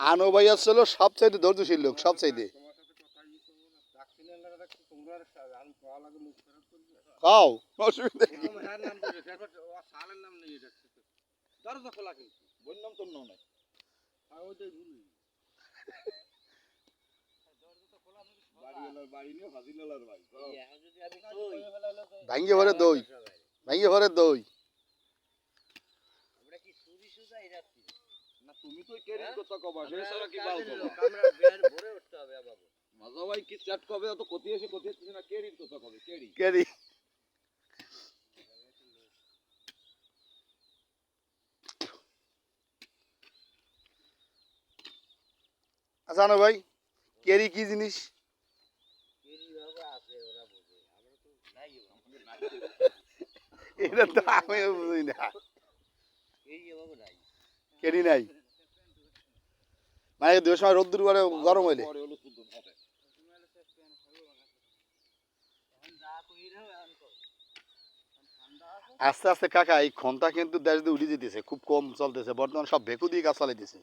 আনো ভাই আসলে সবচাইতে ধৈর্যশীল লোক সবচাইতে খাও অসুবিধা নেই। ভাঙ্গে ভরে দই ভাঙ্গে ভরে দই তুমি তো কেরিং কথা কবা সেই সারা কি বাল কবা ভরে উঠতে হবে বাবু মাজা ভাই কি চ্যাট কবে অত কতি এসে কতি এসে না কেরিং কথা কবে কেরি কেরি আচ্ছা আনো ভাই কেরি কি জিনিস এটা তো আমিও বুঝি না কেরি নাই মানে দুই সময় রোদ্দুর করে গরম হইলে আস্তে আস্তে কাকা এই ক্ষমতা কিন্তু দেশ দিয়ে উঠে যেতেছে খুব কম চলতেছে বর্তমানে সব ভেকু দিয়ে কাজ চালাইতেছে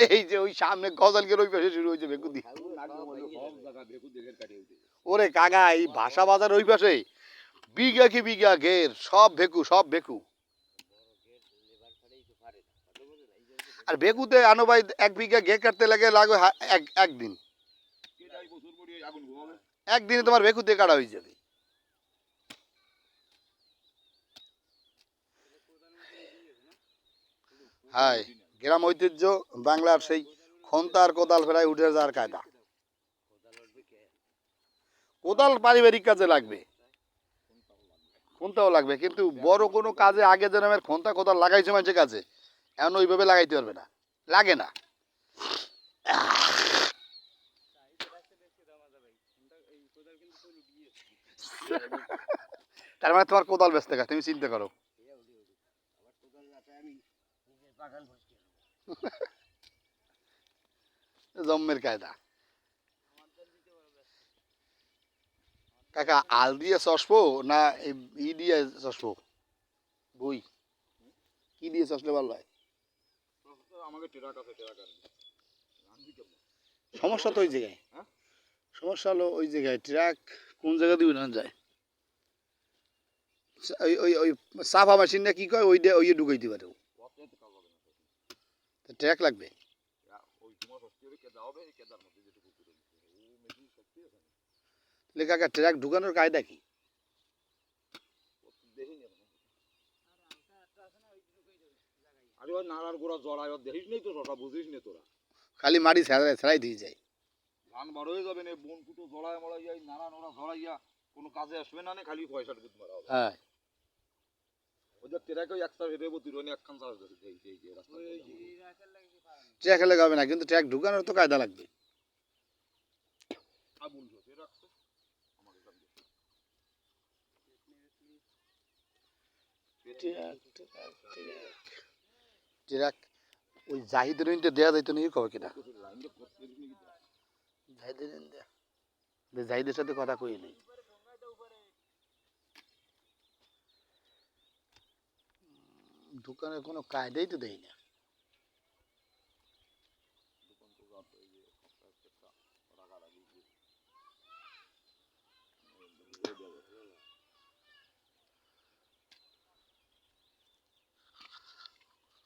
এই যে ওই সামনে গজালকের ওই পাশে শুরু হয়েছে ভেকু দিয়ে ওরে কাকা এই ভাষা বাজার ওই পাশে বিঘা কি বিঘা ঘের সব ভেকু সব ভেকু আর ভেকুতে আনো ভাই 1 বিঘা ঘে কাটতে লাগে লাগবে একদিন একদিনে তোমার ভেকুতে কাটা হয়ে যাবে হাই গ্রাম ঐতিহ্য বাংলার সেই খন্তা আর কোদাল ফেরায় উঠে যাওয়ার কায়দা কোদাল পারিবারিক কাজে লাগবে খন্তাও লাগবে কিন্তু বড় কোনো কাজে আগে জন্মের খন্তা কোদাল লাগাইছে মানুষের কাছে এখন ওইভাবে লাগাইতে পারবে না লাগে না তার মানে তোমার কোদাল ব্যস্ত গা তুমি চিন্তা করো জম্মের কায়দা কাকা আল দিয়ে চসবো না ই দিয়ে চসবো বই কি দিয়ে চসলে ভালো হয় সমস্যা তো ওই জায়গায় সমস্যা হলো ওই জায়গায় ট্রাক কোন জায়গা দিয়ে উঠানো যায় ওই ওই ওই সাফা মেশিনটা কি কয় ওই দিয়ে ওই ঢুকাইতে পারে ট্রাক লাগবে কাকা ট্রাক ঢুকানোর কায়দা কি নাড়ার গোড়া জড়ায় দেখিস নেই তো ওটা বুঝিস নি তোরা খালি মাটি ছাড়াই দিয়ে যায় ধান বড় হয়ে যাবে না বন ফুটো জড়ায় মড়াই যাই নাড়া নোড়া জড়াইয়া কোনো কাজে আসবে না খালি পয়সাটা দিতে মারা হবে হ্যাঁ ওদের ট্রাকে একটা ভেবে তিরনি একখান চার্জ দিতে এই যে রাস্তা ট্রাক লাগাবে না কিন্তু ট্রাক ঢুকানোর তো কায়দা লাগবে আবুল জোতে রাখছে আমাদের কাছে ট্রাক ওই জাহিদের ইনতে দেয়া যাইতো না কবে কিনা জাহিদের সাথে কথা কই নেই দোকানের কোনো কায়দাই তো দেয় না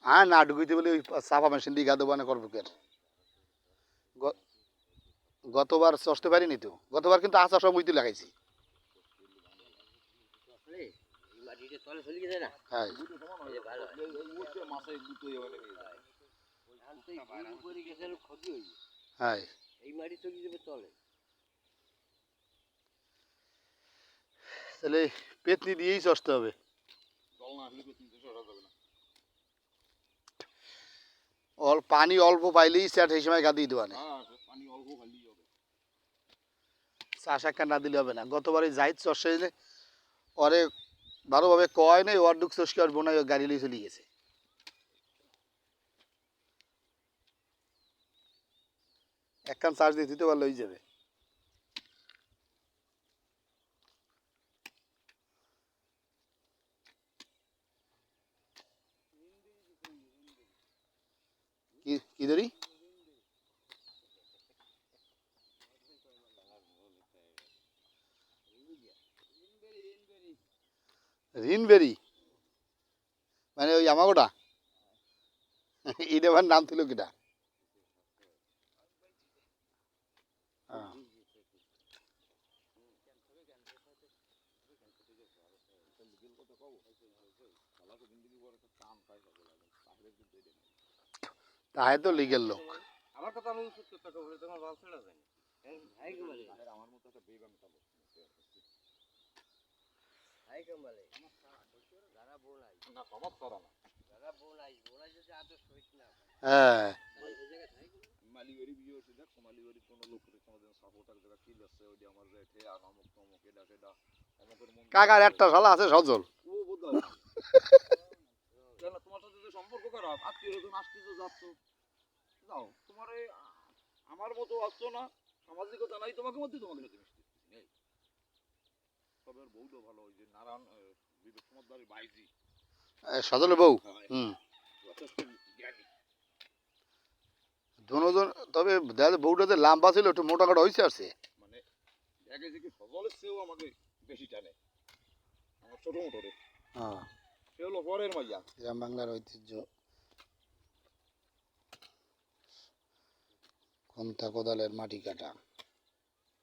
হ্যাঁ না ঢুকিতে বলে ওই সাফা মেশিন দিয়ে গাদো বানা করবো কে গতবার চষতে পারিনি তো গতবার কিন্তু আচার সব উইতে লাগাইছি হ্যাঁ হ্যাঁ তাহলে পেতনি দিয়েই চষতে হবে পানি অল্প পাইলেই স্যাট এই সময় গাদি দেওয়া নেই চাষ একটা না দিলে হবে না গতবারে জাহিদ চষে ওরে ভালোভাবে কয় নেই ওর ডুক চষকে আর বোনাই গাড়ি লিয়ে চলে গেছে একখান চার্জ দিয়ে দিতে পারলে হয়ে যাবে কি ধরি রিনবেরি মানে ওই আমাগোটা এটা আমার নাম ছিল কিটা তাই তো লিগেল লোক আমার কথা আমি সত্য কথা বলে তোমার বাল ছেড়া যায় ভাই কমালে আমার মতো একটা বেগাম কালো ভাই কমালে যারা বোলাই না সমাজ করা না যারা বোলাই যদি আদর্শ হইত না হ্যাঁ মালিবাড়ি বিয়ে হচ্ছে দেখ মালিবাড়ি কোনো লোকের কোনোদিন সাপোর্টার যারা কিল আছে ওইটা আমার রেটে আর অমুক তমুক এটা সেটা অমুকের মন কাকার একটা শালা আছে সজল ও বোধহয় কেন তোমার সাথে যে সম্পর্ক খারাপ আত্মীয় স্বজন আসতেছো যাচ্ছ যাও তোমার আমার মতো আসছো না সামাজিকতা নাই তোমাকে মধ্যে তোমাকে সাথে মিশতে নেই তবে ওর বউটা ভালো ওই যে নারায়ণ বিবেক কুমার বাড়ির বাইজি সজলের বউ হ্যাঁ যথেষ্ট জ্ঞানী দুজন তবে দেখা বউটা যে লাম্বা ছিল একটু মোটা কাটা হয়েছে আসছে মানে দেখে যে কি সজলের চেয়েও আমাকে বেশি টানে আমার ছোট মোটো রে হ্যাঁ সে হলো পরের মাইয়া গ্রাম বাংলার ঐতিহ্য খন্তা কোদালের মাটি কাটা